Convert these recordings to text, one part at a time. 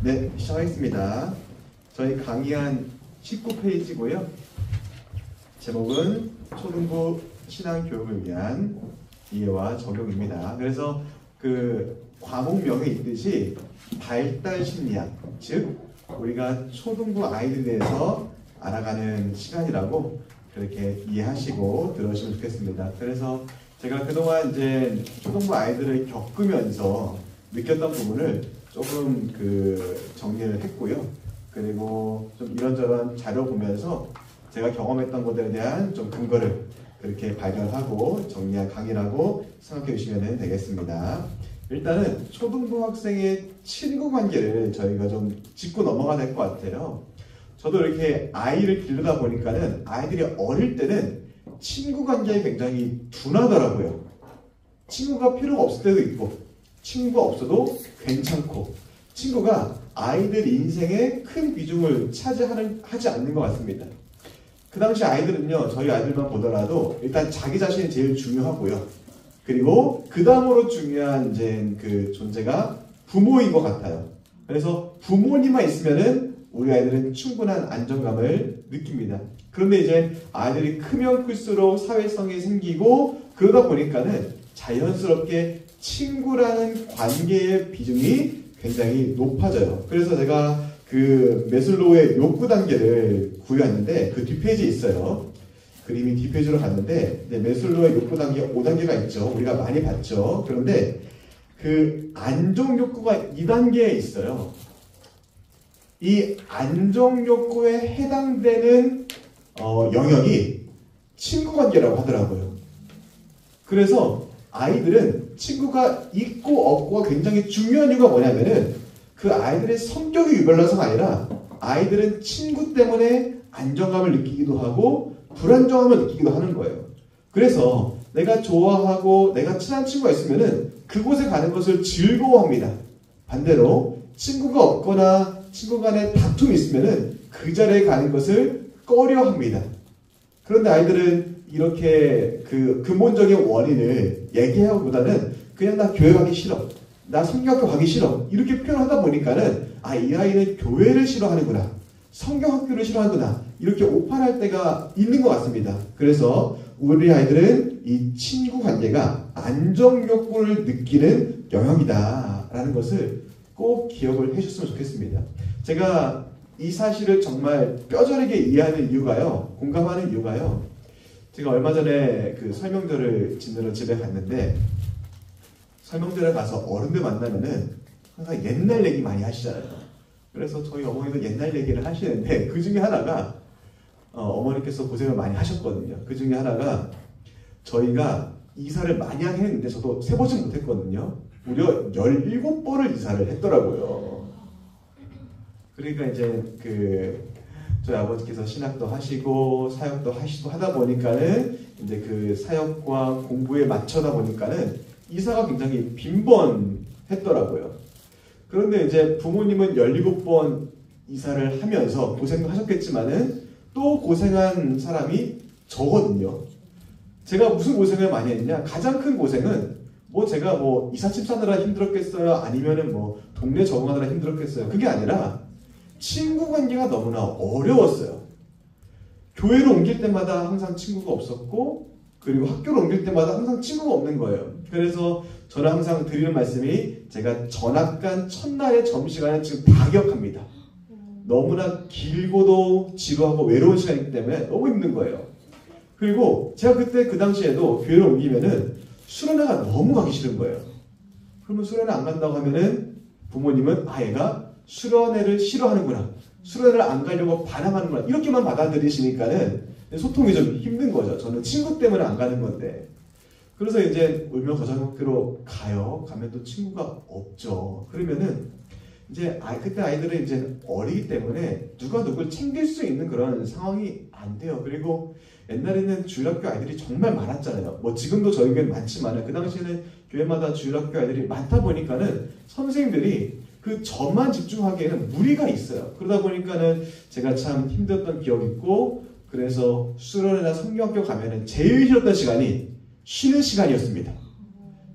네, 시작하겠습니다. 저희 강의한 19페이지고요. 제목은 초등부 신앙교육을 위한 이해와 적용입니다. 그래서 그 과목명에 있듯이 발달 심리학, 즉 우리가 초등부 아이들에 대해서 알아가는 시간이라고 그렇게 이해하시고 들으시면 좋겠습니다. 그래서 제가 그동안 이제 초등부 아이들을 겪으면서 느꼈던 부분을 조금 정리를 했고요. 그리고 좀 이런저런 자료 보면서 제가 경험했던 것들에 대한 좀 근거를 그렇게 발견하고 정리한 강의라고 생각해 주시면 되겠습니다. 일단은 초등부 학생의 친구 관계를 저희가 좀 짚고 넘어가야 될 것 같아요. 저도 이렇게 아이를 기르다 보니까는 아이들이 어릴 때는 친구 관계가 굉장히 둔하더라고요. 친구가 필요가 없을 때도 있고 친구가 없어도 괜찮고 친구가 아이들 인생에 큰 비중을 차지하지 않는 것 같습니다. 그 당시 아이들은요, 저희 아이들만 보더라도 일단 자기 자신이 제일 중요하고요. 그리고 그 다음으로 중요한 이제 그 존재가 부모인 것 같아요. 그래서 부모님만 있으면은 우리 아이들은 충분한 안정감을 느낍니다. 그런데 이제 아이들이 크면 클수록 사회성이 생기고 그러다 보니까는 자연스럽게 친구라는 관계의 비중이 굉장히 높아져요. 그래서 제가 그 메슬로우의 욕구 단계를 구해왔는데 그 뒷페이지에 있어요. 그림이 뒷페이지로 갔는데 메슬로우의 욕구 단계 5단계가 있죠. 우리가 많이 봤죠. 그런데 그 안정 욕구가 2단계에 있어요. 이 안정 욕구에 해당되는 영역이 친구 관계라고 하더라고요. 그래서 아이들은 친구가 있고 없고가 굉장히 중요한 이유가 뭐냐면은 그 아이들의 성격이 유별나서가 아니라 아이들은 친구 때문에 안정감을 느끼기도 하고 불안정함을 느끼기도 하는 거예요. 그래서 내가 좋아하고 내가 친한 친구가 있으면은 그곳에 가는 것을 즐거워합니다. 반대로 친구가 없거나 친구 간에 다툼이 있으면은 그 자리에 가는 것을 꺼려합니다. 그런데 아이들은 이렇게 그 근본적인 원인을 얘기하기보다는 그냥 나 교회 가기 싫어, 나 성경학교 가기 싫어 이렇게 표현하다 보니까는 이 아이는 교회를 싫어하는구나, 성경학교를 싫어하는구나 이렇게 오판할 때가 있는 것 같습니다. 그래서 우리 아이들은 이 친구 관계가 안정욕구를 느끼는 영역이다 라는 것을 꼭 기억을 해주셨으면 좋겠습니다. 제가 이 사실을 정말 뼈저리게 이해하는 이유가요, 공감하는 이유가요, 제가 얼마 전에 그 설명절을 지내러 집에 갔는데 설명절에 가서 어른들 만나면은 항상 옛날 얘기 많이 하시잖아요. 그래서 저희 어머니도 옛날 얘기를 하시는데 그 중에 하나가 어머니께서 고생을 많이 하셨거든요. 그 중에 하나가 저희가 이사를 많이 하긴 했는데 저도 세보진 못했거든요. 무려 17번을 이사를 했더라고요. 그러니까 이제 저희 아버지께서 신학도 하시고 사역도 하시고 하다 보니까는 이제 그 사역과 공부에 맞춰다 보니까는 이사가 굉장히 빈번했더라고요. 그런데 이제 부모님은 17번 이사를 하면서 고생도 하셨겠지만은 또 고생한 사람이 저거든요. 제가 무슨 고생을 많이 했냐? 가장 큰 고생은 제가 이삿짐 싸느라 힘들었겠어요? 아니면은 동네 적응하느라 힘들었겠어요? 그게 아니라 친구 관계가 너무나 어려웠어요. 교회를 옮길 때마다 항상 친구가 없었고 그리고 학교를 옮길 때마다 항상 친구가 없는 거예요. 그래서 저는 항상 드리는 말씀이 제가 전학간 첫날의 점심시간에 지금 다 기억합니다. 너무나 길고도 지루하고 외로운 시간이기 때문에 너무 힘든 거예요. 그리고 제가 그때 그 당시에도 교회를 옮기면은 수련회가 너무 가기 싫은 거예요. 그러면 수련회 안 간다고 하면은 부모님은 얘가 수련회를 싫어하는구나, 수련회를 안 가려고 반항하는구나 이렇게만 받아들이시니까는 소통이 좀 힘든 거죠. 저는 친구 때문에 안 가는 건데. 그래서 이제 울며 거장학교로 가면 또 친구가 없죠. 그러면은 이제 그때 아이들은 이제 어리기 때문에 누가 누굴 챙길 수 있는 그런 상황이 안 돼요. 그리고 옛날에는 주일학교 아이들이 정말 많았잖아요. 지금도 저희 교회는 많지만 그 당시에는 교회마다 주일학교 아이들이 많다 보니까는 선생님들이 그 저만 집중하기에는 무리가 있어요. 그러다 보니까는 제가 참 힘들었던 기억이 있고, 그래서 수련회나 성경학교 가면은 제일 싫었던 시간이 쉬는 시간이었습니다.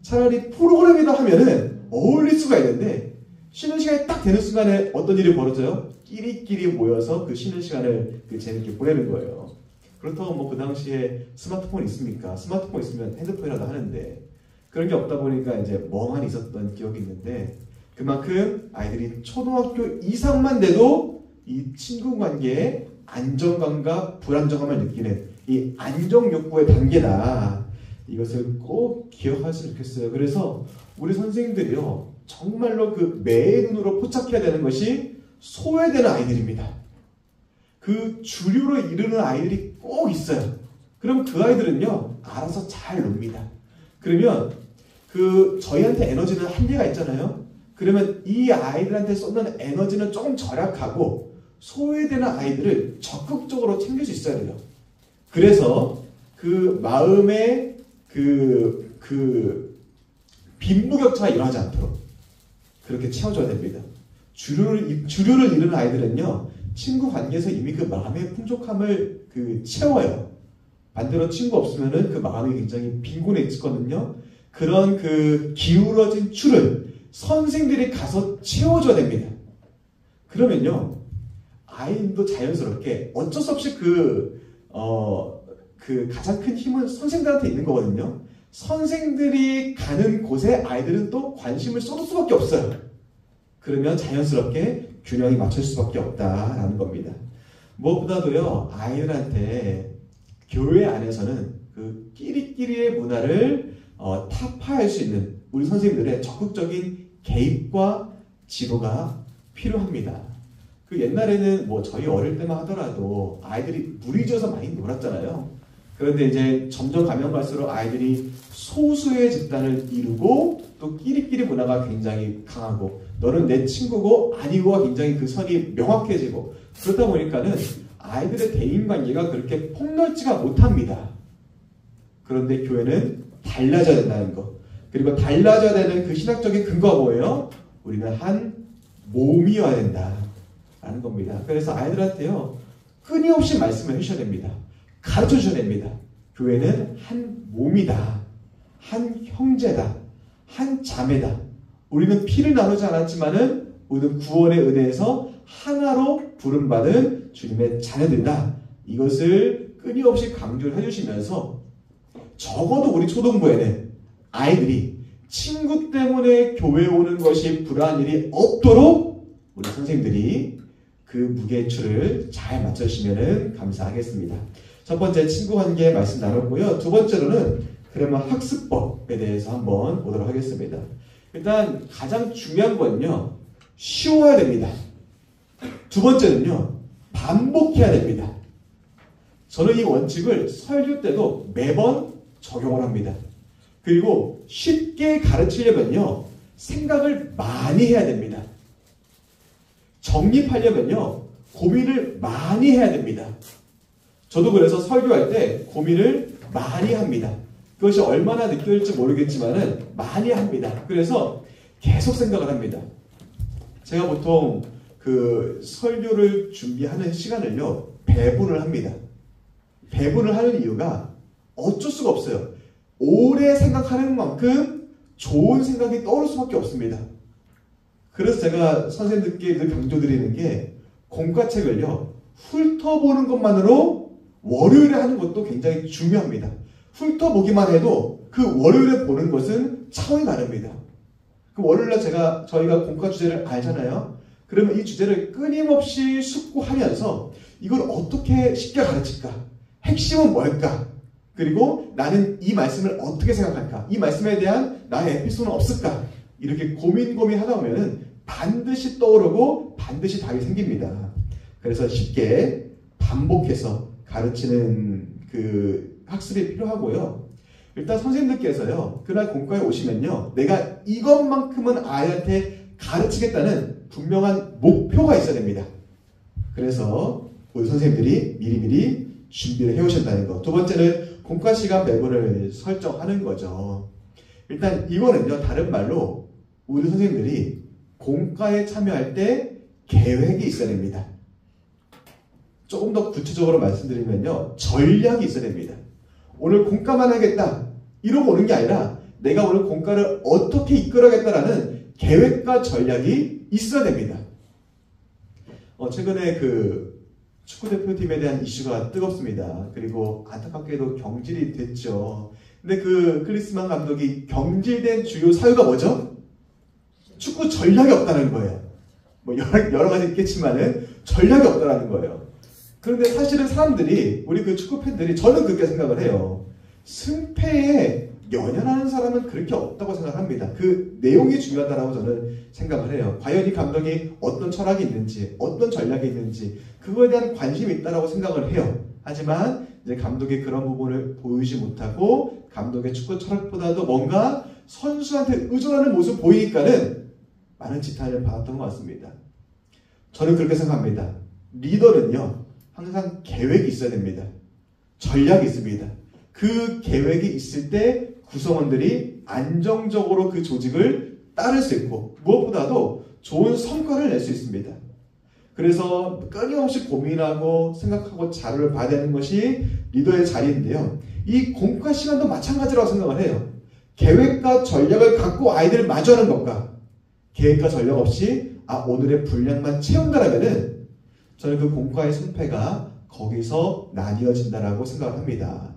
차라리 프로그램이다 하면은 어울릴 수가 있는데 쉬는 시간이 딱 되는 순간에 어떤 일이 벌어져요? 끼리끼리 모여서 그 쉬는 시간을 재밌게 보내는 거예요. 그렇다고 뭐 그 당시에 스마트폰 있습니까? 스마트폰 있으면 핸드폰이라도 하는데 그런 게 없다 보니까 이제 멍하니 있었던 기억이 있는데 그만큼 아이들이 초등학교 이상만 돼도 이 친구 관계에 안정감과 불안정감을 느끼는 이 안정욕구의 단계다. 이것을 꼭 기억하셨으면 좋겠어요. 그래서 우리 선생님들이요 정말로 그 매의 눈으로 포착해야 되는 것이 소외되는 아이들입니다. 그 주류로 이르는 아이들이 꼭 있어요. 그럼 그 아이들은요 알아서 잘 놉니다. 그러면 그 저희한테 에너지는 한계가 있잖아요. 그러면 이 아이들한테 쏟는 에너지는 조금 절약하고 소외되는 아이들을 적극적으로 챙길 수 있어야 돼요. 그래서 그 마음의 그 빈부격차가 일어나지 않도록 그렇게 채워줘야 됩니다. 주류를 이루는 아이들은요 친구 관계에서 이미 그 마음의 풍족함을 채워요. 반대로 친구 없으면은 그 마음이 굉장히 빈곤해지거든요. 그런 그 기울어진 줄을 선생들이 가서 채워줘야 됩니다. 그러면요 아이도 자연스럽게 어쩔 수 없이 그 가장 큰 힘은 선생들한테 있는 거거든요. 선생들이 가는 곳에 아이들은 또 관심을 쏟을 수밖에 없어요. 그러면 자연스럽게 균형이 맞출 수밖에 없다라는 겁니다. 무엇보다도요 아이들한테 교회 안에서는 그 끼리끼리의 문화를 타파할 수 있는 우리 선생님들의 적극적인 개입과 지도가 필요합니다. 그 옛날에는 뭐 저희 어릴 때만 하더라도 아이들이 무리지어서 많이 놀았잖아요. 그런데 이제 점점 가면 갈수록 아이들이 소수의 집단을 이루고 또 끼리끼리 문화가 굉장히 강하고 너는 내 친구고 아니고가 굉장히 그 선이 명확해지고 그러다 보니까는 아이들의 대인관계가 그렇게 폭넓지가 못합니다. 그런데 교회는 달라져야 된다는 거. 그리고 달라져야 되는 그 신학적인 근거가 뭐예요? 우리는 한 몸이어야 된다라는 겁니다. 그래서 아이들한테요 끊임없이 말씀을 해주셔야 됩니다. 가르쳐 주셔야 됩니다. 교회는 한 몸이다. 한 형제다. 한 자매다. 우리는 피를 나누지 않았지만은 우리는 구원의 은혜에서 하나로 부름받은 주님의 자녀들이다. 이것을 끊임없이 강조를 해주시면서 적어도 우리 초등부에는 아이들이 친구 때문에 교회에 오는 것이 불안한 일이 없도록 우리 선생님들이 그 무게추를 잘 맞춰주시면 감사하겠습니다. 첫 번째 친구 관계 말씀 나눴고요. 두 번째로는 그러면 학습법에 대해서 한번 보도록 하겠습니다. 일단 가장 중요한 건요. 쉬워야 됩니다. 두 번째는요. 반복해야 됩니다. 저는 이 원칙을 설교 때도 매번 적용을 합니다. 그리고 쉽게 가르치려면요. 생각을 많이 해야 됩니다. 정립하려면요. 고민을 많이 해야 됩니다. 저도 그래서 설교할 때 고민을 많이 합니다. 그것이 얼마나 느껴질지 모르겠지만은 많이 합니다. 그래서 계속 생각을 합니다. 제가 보통 그 설교를 준비하는 시간을요. 배분을 합니다. 배분을 하는 이유가 어쩔 수가 없어요. 오래 생각하는 만큼 좋은 생각이 떠오를 수밖에 없습니다. 그래서 제가 선생님들께 늘 강조드리는 게 공과책을요. 훑어보는 것만으로 월요일에 하는 것도 굉장히 중요합니다. 훑어보기만 해도 그 월요일에 보는 것은 차원이 다릅니다. 그 월요일날 저희가 공과 주제를 알잖아요. 그러면 이 주제를 끊임없이 숙고하면서 이걸 어떻게 쉽게 가르칠까? 핵심은 뭘까? 그리고 나는 이 말씀을 어떻게 생각할까? 이 말씀에 대한 나의 에피소드는 없을까? 이렇게 고민하다 보면은 반드시 떠오르고 반드시 답이 생깁니다. 그래서 쉽게 반복해서 가르치는 그 학습이 필요하고요. 일단 선생님들께서요. 그날 공과에 오시면요. 내가 이것만큼은 아이한테 가르치겠다는 분명한 목표가 있어야 됩니다. 그래서 우리 선생님들이 미리미리 준비를 해오셨다는 거. 두 번째는 공과 시간 배분을 설정하는 거죠. 일단 이거는요. 다른 말로 우리 선생님들이 공과에 참여할 때 계획이 있어야 됩니다. 조금 더 구체적으로 말씀드리면요. 전략이 있어야 됩니다. 오늘 공과만 하겠다. 이러고 오는 게 아니라 내가 오늘 공과를 어떻게 이끌어야겠다라는 계획과 전략이 있어야 됩니다. 최근에 그 축구대표팀에 대한 이슈가 뜨겁습니다. 그리고 안타깝게도 경질이 됐죠. 근데 그 클리스만 감독이 경질된 주요 사유가 뭐죠? 축구 전략이 없다는 거예요. 뭐 여러 가지 있겠지만은 전략이 없다는 거예요. 그런데 사실은 사람들이, 우리 그 축구 팬들이, 저는 그렇게 생각을 해요. 승패에 연연하는 사람은 그렇게 없다고 생각합니다. 그 내용이 중요하다고 저는 생각을 해요. 과연 이 감독이 어떤 철학이 있는지, 어떤 전략이 있는지, 그거에 대한 관심이 있다고 생각을 해요. 하지만 이제 감독이 그런 부분을 보이지 못하고 감독의 축구 철학보다도 뭔가 선수한테 의존하는 모습 보이니까는 많은 지탄을 받았던 것 같습니다. 저는 그렇게 생각합니다. 리더는요, 항상 계획이 있어야 됩니다. 전략이 있습니다. 그 계획이 있을 때 구성원들이 안정적으로 그 조직을 따를 수 있고 무엇보다도 좋은 성과를 낼 수 있습니다. 그래서 끊임없이 고민하고 생각하고 자료를 봐야 되는 것이 리더의 자리인데요. 이 공과 시간도 마찬가지라고 생각을 해요. 계획과 전략을 갖고 아이들을 마주하는 것과 계획과 전략 없이 오늘의 분량만 채운다라면은 저는 그 공과의 승패가 거기서 나뉘어진다라고 생각을 합니다.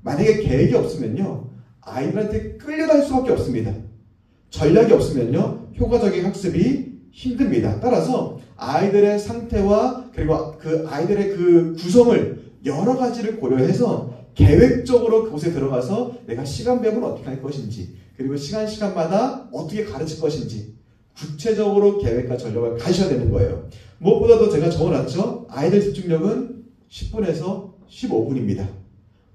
만약에 계획이 없으면요, 아이들한테 끌려갈 수밖에 없습니다. 전략이 없으면요, 효과적인 학습이 힘듭니다. 따라서 아이들의 상태와 그리고 그 아이들의 그 구성을 여러 가지를 고려해서 계획적으로 그곳에 들어가서 내가 시간 배분을 어떻게 할 것인지, 그리고 시간마다 어떻게 가르칠 것인지 구체적으로 계획과 전략을 가셔야 되는 거예요. 무엇보다도 제가 적어놨죠. 아이들 집중력은 10분에서 15분입니다.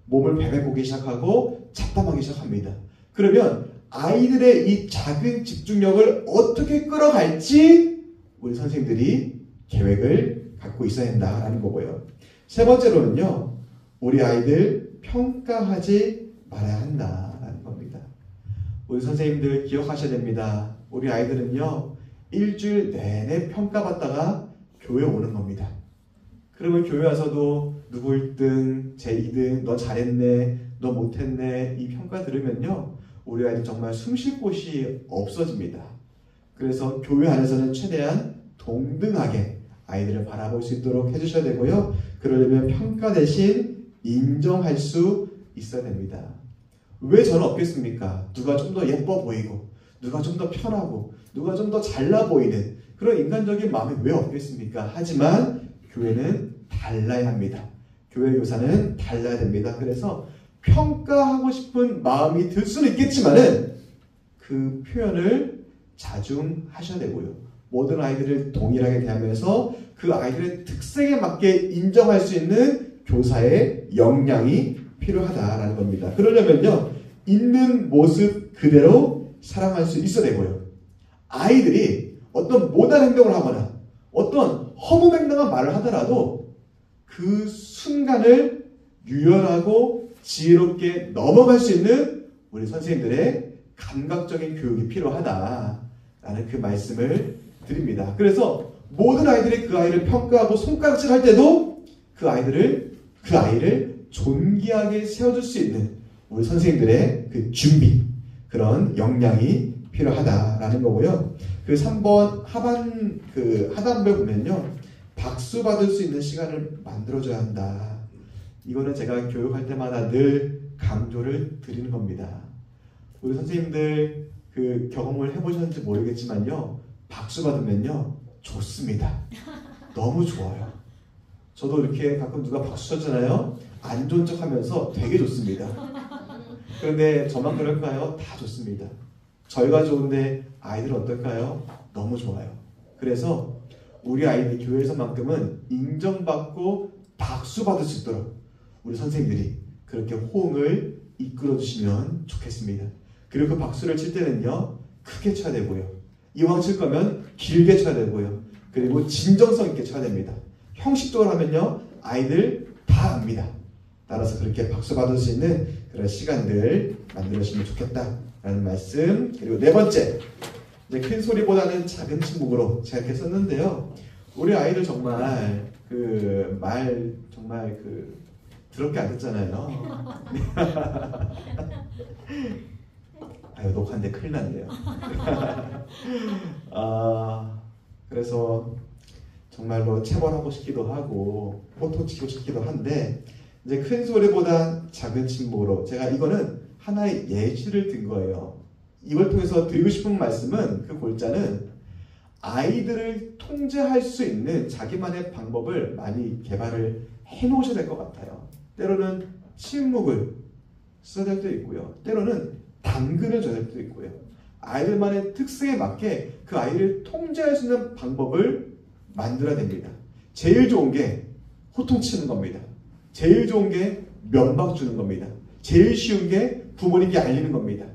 몸을 베베고기 시작하고 잡담하기 시작합니다. 그러면 아이들의 이 작은 집중력을 어떻게 끌어갈지 우리 선생님들이 계획을 갖고 있어야 한다라는 거고요. 세 번째로는요, 우리 아이들 평가하지 말아야 한다라는 겁니다. 우리 선생님들 기억하셔야 됩니다. 우리 아이들은요, 일주일 내내 평가받다가 교회 오는 겁니다. 그러면 교회 와서도 누구 1등, 제 2등, 너 잘했네, 너 못했네, 이 평가 들으면요, 우리 아이들 정말 숨 쉴 곳이 없어집니다. 그래서 교회 안에서는 최대한 동등하게 아이들을 바라볼 수 있도록 해주셔야 되고요. 그러려면 평가 대신 인정할 수 있어야 됩니다. 왜 저는 없겠습니까? 누가 좀 더 예뻐 보이고, 누가 좀 더 편하고, 누가 좀 더 잘나 보이는 그런 인간적인 마음이 왜 없겠습니까? 하지만 교회는 달라야 합니다. 교회 교사는 달라야 됩니다. 그래서 평가하고 싶은 마음이 들 수는 있겠지만은 그 표현을 자중하셔야 되고요. 모든 아이들을 동일하게 대하면서 그 아이들의 특색에 맞게 인정할 수 있는 교사의 역량이 필요하다라는 겁니다. 그러려면요, 있는 모습 그대로 사랑할 수 있어야 되고요. 아이들이 어떤 못한 행동을 하거나 어떤 허무맹랑한 말을 하더라도 그 순간을 유연하고 지혜롭게 넘어갈 수 있는 우리 선생님들의 감각적인 교육이 필요하다라는 그 말씀을 드립니다. 그래서 모든 아이들이 그 아이를 평가하고 손가락질 할 때도 그 아이를 존귀하게 세워줄 수 있는 우리 선생님들의 그 준비, 그런 역량이 필요하다라는 거고요. 그 3번 하단부에 보면요, 박수 받을 수 있는 시간을 만들어줘야 한다. 이거는 제가 교육할 때마다 늘 강조를 드리는 겁니다. 우리 선생님들 그 경험을 해보셨는지 모르겠지만요, 박수 받으면요, 좋습니다. 너무 좋아요. 저도 이렇게 가끔 누가 박수 쳤잖아요. 안 좋은 척 하면서 되게 좋습니다. 그런데 저만 그럴까요? 다 좋습니다. 저희가 좋은데 아이들은 어떨까요? 너무 좋아요. 그래서 우리 아이들 교회에서만큼은 인정받고 박수 받을 수 있도록 우리 선생님들이 그렇게 호응을 이끌어 주시면 좋겠습니다. 그리고 그 박수를 칠 때는요, 크게 쳐야 되고요. 이왕 칠 거면 길게 쳐야 되고요. 그리고 진정성 있게 쳐야 됩니다. 형식적으로 하면요, 아이들 다 압니다. 따라서 그렇게 박수 받을 수 있는 그런 시간들 만들어주시면 좋겠다라는 말씀. 그리고 네 번째, 이제 큰 소리보다는 작은 침묵으로 제가 이렇게 썼는데요. 우리 아이들 정말 정말 더럽게 안 됐잖아요. 아유, 녹화인데 큰일 났네요. 그래서 정말로 체벌하고 싶기도 하고 호통치고 싶기도 한데 이제 큰 소리보다 작은 침묵으로, 제가 이거는 하나의 예시를 든 거예요. 이걸 통해서 드리고 싶은 말씀은, 그 골자는 아이들을 통제할 수 있는 자기만의 방법을 많이 개발을 해 놓으셔야 될 것 같아요. 때로는 침묵을 써야 될 때도 있고요. 때로는 당근을 줘야 될 때도 있고요. 아이들만의 특성에 맞게 그 아이를 통제할 수 있는 방법을 만들어야 됩니다. 제일 좋은 게 호통치는 겁니다. 제일 좋은 게 면박 주는 겁니다. 제일 쉬운 게 부모님께 알리는 겁니다.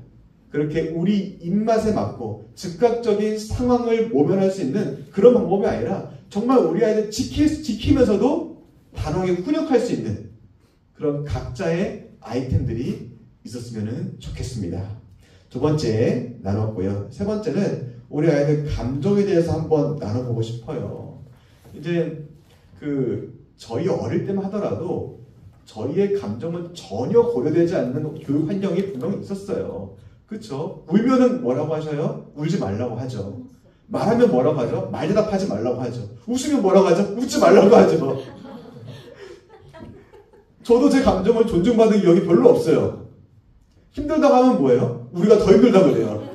그렇게 우리 입맛에 맞고 즉각적인 상황을 모면할 수 있는 그런 방법이 아니라 정말 우리 아이들 지키면서도 단호하게 훈육할 수 있는 그런 각자의 아이템들이 있었으면 좋겠습니다. 두 번째 나눴고요. 세 번째는 우리 아이들 감정에 대해서 한번 나눠보고 싶어요. 이제 저희 어릴 때만 하더라도 저희의 감정은 전혀 고려되지 않는 교육 환경이 분명히 있었어요. 그렇죠? 울면은 뭐라고 하셔요? 울지 말라고 하죠. 말하면 뭐라고 하죠? 말대답하지 말라고 하죠. 웃으면 뭐라고 하죠? 웃지 말라고 하죠. 저도 제 감정을 존중받는 기억이 별로 없어요. 힘들다고 하면 뭐예요? 우리가 더 힘들다고 그래요.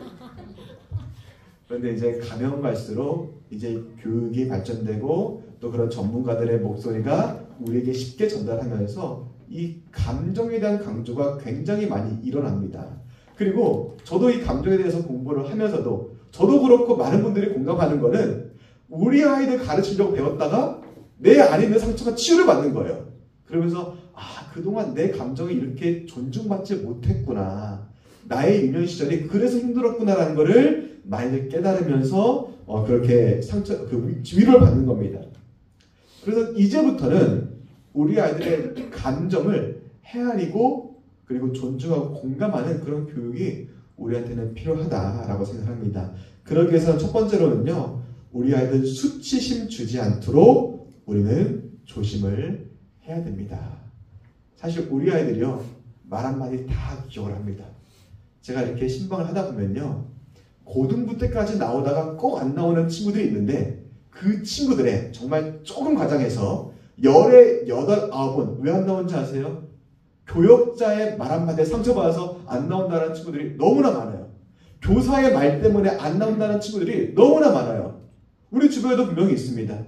그런데 이제 가면 갈수록 이제 교육이 발전되고 또 그런 전문가들의 목소리가 우리에게 쉽게 전달하면서 이 감정에 대한 강조가 굉장히 많이 일어납니다. 그리고 저도 이 감정에 대해서 공부를 하면서도 저도 그렇고 많은 분들이 공감하는 거는 우리 아이들 가르치려고 배웠다가 내 안에 있는 상처가 치유를 받는 거예요. 그러면서 그동안 내 감정이 이렇게 존중받지 못했구나. 나의 유년 시절이 그래서 힘들었구나라는 거를 많이 깨달으면서 그렇게 위로를 받는 겁니다. 그래서 이제부터는 우리 아이들의 감정을 헤아리고 그리고 존중하고 공감하는 그런 교육이 우리한테는 필요하다라고 생각합니다. 그러기 위해서는 첫 번째로는요, 우리 아이들 수치심 주지 않도록 우리는 조심을 해야 됩니다. 사실 우리 아이들이요, 말 한마디 다 기억을 합니다. 제가 이렇게 신방을 하다 보면요, 고등부 때까지 나오다가 꼭 안 나오는 친구들이 있는데 그 친구들의 정말 조금 과장해서 10에 8, 9은 왜 안 나오는지 아세요? 교역자의 말 한마디에 상처받아서 안 나온다는 친구들이 너무나 많아요. 교사의 말 때문에 안 나온다는 친구들이 너무나 많아요. 우리 주변에도 분명히 있습니다.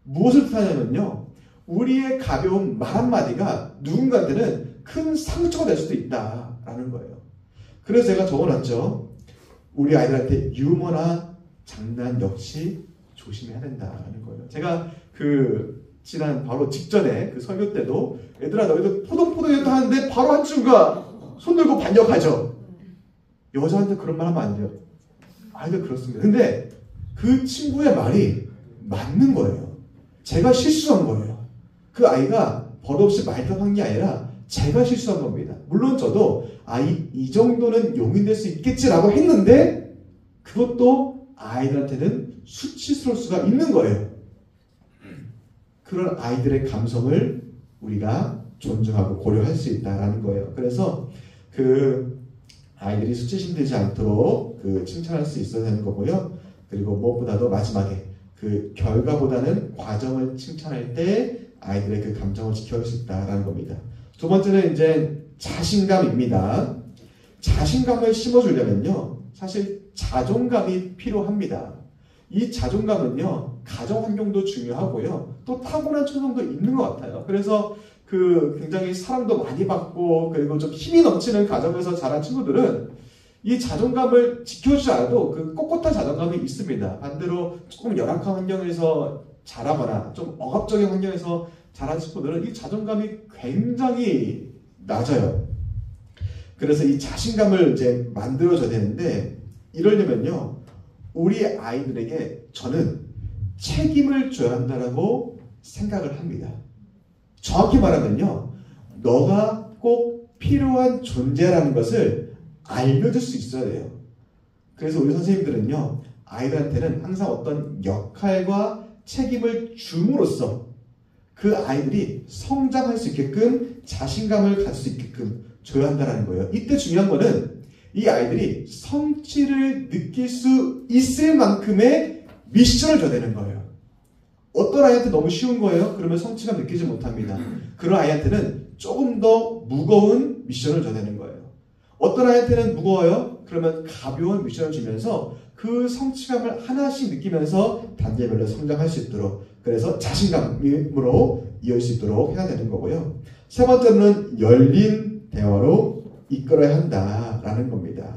무엇을 뜻하냐면요, 우리의 가벼운 말 한마디가 누군가한테는 큰 상처가 될 수도 있다라는 거예요. 그래서 제가 적어놨죠. 우리 아이들한테 유머나 장난 역시 조심해야 된다는 거예요. 제가 지난 바로 직전에 설교 때도 얘들아 너희들 포동포동이도 하는데 바로 한 친구가 손 들고 반격하죠. 여자한테 그런 말 하면 안 돼요. 아이들 그렇습니다. 근데 그 친구의 말이 맞는 거예요. 제가 실수한 거예요. 그 아이가 버릇없이 말대답한 게 아니라 제가 실수한 겁니다. 물론 저도 이 정도는 용인될 수 있겠지라고 했는데 그것도 아이들한테는 수치스러울 수가 있는 거예요. 그런 아이들의 감성을 우리가 존중하고 고려할 수 있다는 거예요. 그래서 아이들이 수치심 들지 않도록 칭찬할 수 있어야 되는 거고요. 그리고 무엇보다도 마지막에 결과보다는 과정을 칭찬할 때 아이들의 감정을 지켜줄 수 있다는 겁니다. 두 번째는 이제 자신감입니다. 자신감을 심어주려면요, 사실 자존감이 필요합니다. 이 자존감은요, 가정 환경도 중요하고요, 또 타고난 초성도 있는 것 같아요. 그래서 굉장히 사랑도 많이 받고 그리고 좀 힘이 넘치는 가정에서 자란 친구들은 이 자존감을 지켜주지 않아도 꼿꼿한 자존감이 있습니다. 반대로 조금 열악한 환경에서 자라거나 좀 억압적인 환경에서 자란 친구들은 이 자존감이 굉장히 낮아요. 그래서 이 자신감을 이제 만들어줘야 되는데, 이러려면요, 우리 아이들에게 저는 책임을 줘야 한다고 생각을 합니다. 정확히 말하면요, 너가 꼭 필요한 존재라는 것을 알려줄 수 있어야 돼요. 그래서 우리 선생님들은요, 아이들한테는 항상 어떤 역할과 책임을 줌으로써 그 아이들이 성장할 수 있게끔 자신감을 가질 수 있게끔 줘야 한다는 거예요. 이때 중요한 거는 이 아이들이 성취를 느낄 수 있을 만큼의 미션을 줘야 되는 거예요. 어떤 아이한테 너무 쉬운 거예요? 그러면 성취감 느끼지 못합니다. 그런 아이한테는 조금 더 무거운 미션을 줘야 되는 거예요. 어떤 아이한테는 무거워요? 그러면 가벼운 미션을 주면서 그 성취감을 하나씩 느끼면서 단계별로 성장할 수 있도록, 그래서 자신감으로 이어질 수 있도록 해야 되는 거고요. 세 번째는 열린 대화로 이끌어야 한다라는 겁니다.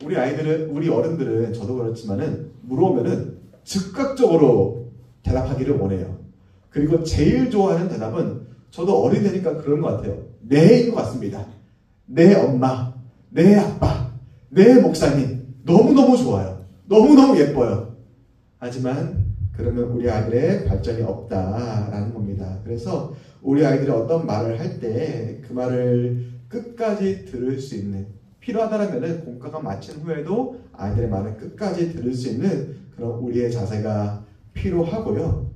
우리 아이들은, 우리 어른들은, 저도 그렇지만은 물어보면은 즉각적으로 대답하기를 원해요. 그리고 제일 좋아하는 대답은, 저도 어른이 되니까 그런 것 같아요. 네인 것 같습니다. 네 엄마, 네 아빠, 네 목사님, 너무너무 좋아요. 너무너무 예뻐요. 하지만 그러면 우리 아이들의 발전이 없다라는 겁니다. 그래서 우리 아이들이 어떤 말을 할 때 그 말을 끝까지 들을 수 있는, 필요하다면 공과가 마친 후에도 아이들의 말을 끝까지 들을 수 있는 그런 우리의 자세가 필요하고요.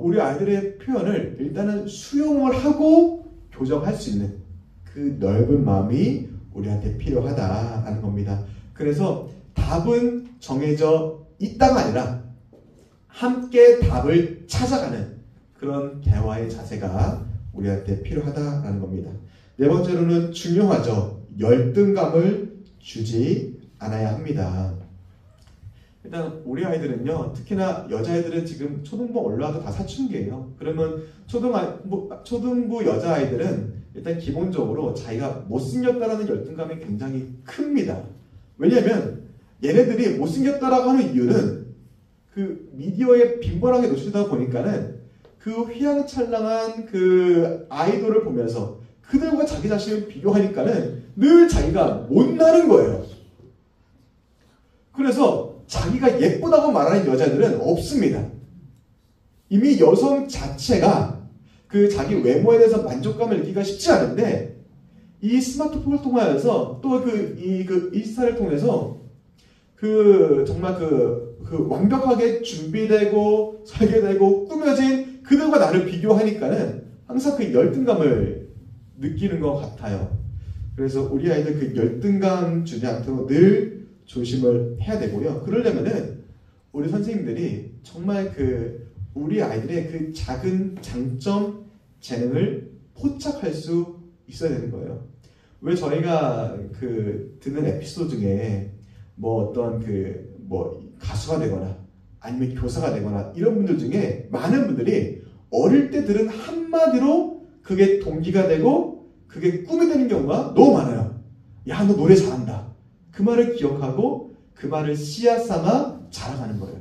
우리 아이들의 표현을 일단은 수용을 하고 교정할 수 있는 그 넓은 마음이 우리한테 필요하다라는 겁니다. 그래서 답은 정해져 있다가 아니라 함께 답을 찾아가는 그런 대화의 자세가 우리한테 필요하다라는 겁니다. 네 번째로는 중요하죠. 열등감을 주지 않아야 합니다. 일단 우리 아이들은요, 특히나 여자아이들은 지금 초등부 올라와도 다 사춘기예요. 그러면 초등부 여자아이들은 일단 기본적으로 자기가 못생겼다라는 열등감이 굉장히 큽니다. 왜냐하면 얘네들이 못생겼다라고 하는 이유는 그 미디어에 빈번하게 노출되다 보니까는 그 휘황찬란한 그 아이돌을 보면서 그들과 자기 자신을 비교하니까는 늘 자기가 못나는 거예요. 그래서 자기가 예쁘다고 말하는 여자들은 없습니다. 이미 여성 자체가 그 자기 외모에 대해서 만족감을 느끼기가 쉽지 않은데, 이 스마트폰을 통하여서 또 그 인스타를 통해서 정말 완벽하게 준비되고 설계되고 꾸며진 그들과 나를 비교하니까는 항상 그 열등감을 느끼는 것 같아요. 그래서 우리 아이들 그 열등감 주지 않도록 늘 조심을 해야 되고요. 그러려면은 우리 선생님들이 정말 우리 아이들의 그 작은 장점, 재능을 포착할 수 있어야 되는 거예요. 왜 저희가 듣는 에피소드 중에 어떤 가수가 되거나 아니면 교사가 되거나 이런 분들 중에 많은 분들이 어릴 때 들은 한마디로 그게 동기가 되고 그게 꿈이 되는 경우가 너무 많아요. 야, 너 노래 잘한다. 그 말을 기억하고 그 말을 씨앗 삼아 자라가는 거예요.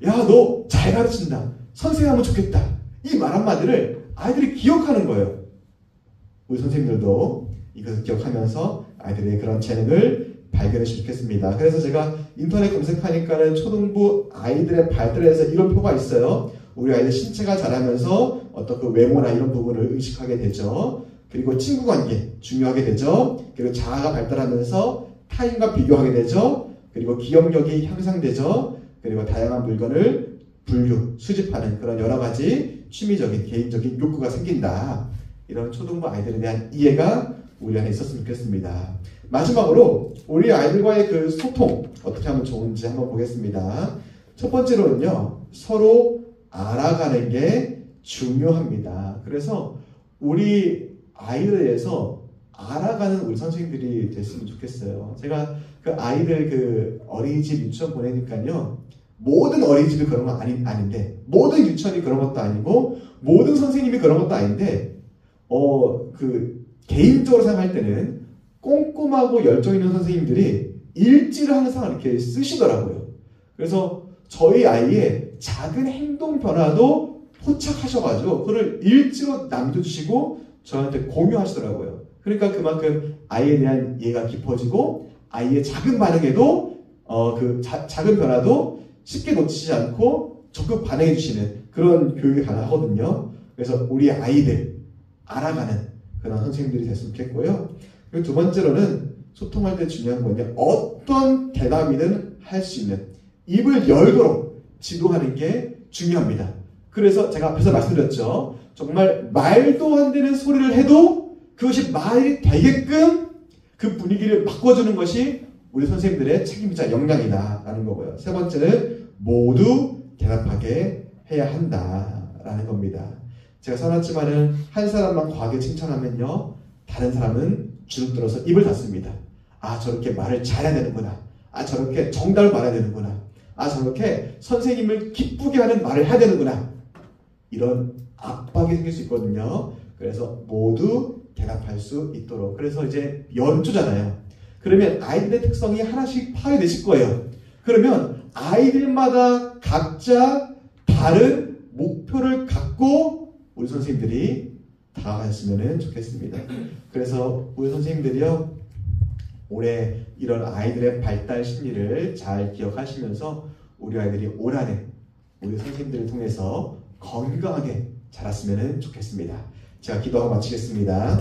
야, 너 잘 가르친다. 선생님하면 좋겠다. 이 말 한마디를 아이들이 기억하는 거예요. 우리 선생님들도 이것을 기억하면서 아이들의 그런 재능을 발견했으면 좋겠습니다. 그래서 제가 인터넷 검색하니까는 초등부 아이들의 발달에서 이런 표가 있어요. 우리 아이들 신체가 자라면서 어떤 그 외모나 이런 부분을 의식하게 되죠. 그리고 친구 관계 중요하게 되죠. 그리고 자아가 발달하면서 타인과 비교하게 되죠. 그리고 기억력이 향상되죠. 그리고 다양한 물건을 수집하는 그런 여러 가지 취미적인 개인적인 욕구가 생긴다. 이런 초등부 아이들에 대한 이해가 우리 안에 있었으면 좋겠습니다. 마지막으로 우리 아이들과의 그 소통 어떻게 하면 좋은지 한번 보겠습니다. 첫 번째로는요, 서로 알아가는 게 중요합니다. 그래서 우리 아이들에 대해서 알아가는 우리 선생님들이 됐으면 좋겠어요. 제가 그 아이들 어린이집 유치원 보내니까요, 모든 어린이집이 그런 건 아닌데, 모든 유치원이 그런 것도 아니고, 모든 선생님이 그런 것도 아닌데, 개인적으로 생각할 때는 꼼꼼하고 열정 있는 선생님들이 일지를 항상 이렇게 쓰시더라고요. 그래서 저희 아이의 작은 행동 변화도 포착하셔가지고 그걸 일지로 남겨주시고 저한테 공유하시더라고요. 그러니까 그만큼 아이에 대한 이해가 깊어지고 아이의 작은 반응에도 작은 변화도 쉽게 놓치지 않고 적극 반응해 주시는 그런 교육이 가능하거든요. 그래서 우리 아이들 알아가는 그런 선생님들이 됐으면 좋겠고요. 그리고 두 번째로는 소통할 때 중요한 건요, 어떤 대답이든 할 수 있는 입을 열도록 지도하는 게 중요합니다. 그래서 제가 앞에서 말씀드렸죠. 정말 말도 안 되는 소리를 해도 그것이 말이 되게끔 그 분위기를 바꿔주는 것이 우리 선생님들의 책임이자 역량이다라는 거고요. 세 번째는 모두 대답하게 해야 한다라는 겁니다. 제가 써놨지만은 한 사람만 과하게 칭찬하면요, 다른 사람은 주눅 들어서 입을 닫습니다. 아, 저렇게 말을 잘해야 되는구나. 아, 저렇게 정답을 말해야 되는구나. 아, 저렇게 선생님을 기쁘게 하는 말을 해야 되는구나. 이런 압박이 생길 수 있거든요. 그래서 모두 대답할 수 있도록. 그래서 이제 연주잖아요. 그러면 아이들의 특성이 하나씩 파괴되실 거예요. 그러면 아이들마다 각자 다른 목표를 갖고 우리 선생님들이 다가갔으면 좋겠습니다. 그래서 우리 선생님들이요, 올해 이런 아이들의 발달 심리를 잘 기억하시면서 우리 아이들이 올 한해 우리 선생님들을 통해서 건강하게 자랐으면 좋겠습니다. 제가 기도하고 마치겠습니다.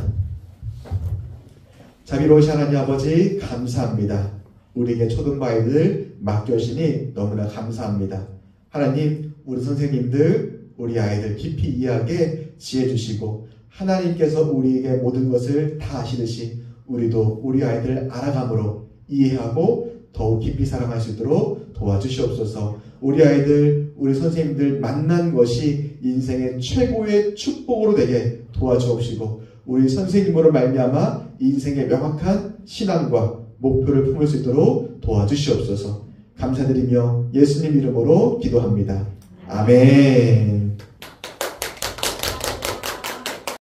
자비로우신 하나님 아버지, 감사합니다. 우리에게 초등부 아이들 맡겨주시니 너무나 감사합니다. 하나님, 우리 선생님들, 우리 아이들 깊이 이해하게 지혜 주시고, 하나님께서 우리에게 모든 것을 다 아시듯이 우리도 우리 아이들을 알아감으로 이해하고 더욱 깊이 사랑할 수 있도록 도와주시옵소서. 우리 아이들, 우리 선생님들 만난 것이 인생의 최고의 축복으로 되게 도와주옵시고, 우리 선생님으로 말미암아 인생의 명확한 신앙과 목표를 품을 수 있도록 도와주시옵소서. 감사드리며 예수님 이름으로 기도합니다. 아멘.